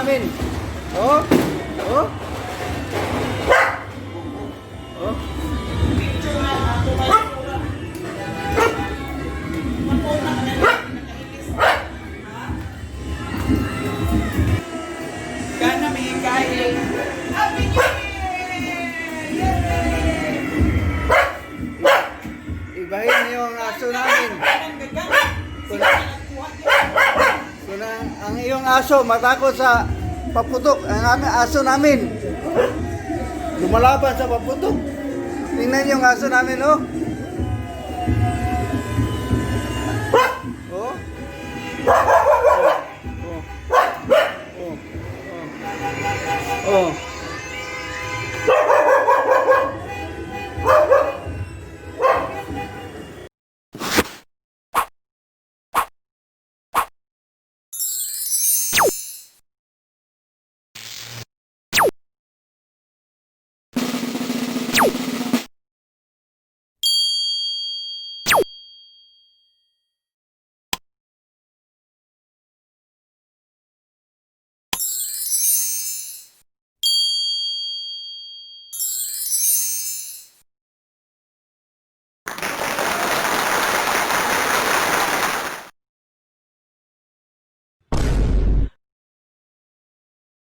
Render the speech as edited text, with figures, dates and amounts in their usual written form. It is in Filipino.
namin. Oh. Oh. Oh. Kana may kain. Happy New Year! Ibahin yung aso namin. Kung ang iyong aso matakot sa paputok, ang aming aso namin lumalaban sa paputok. Tingnan yung aso namin, oh. Oh. Oh. Oh. Oh. Oh.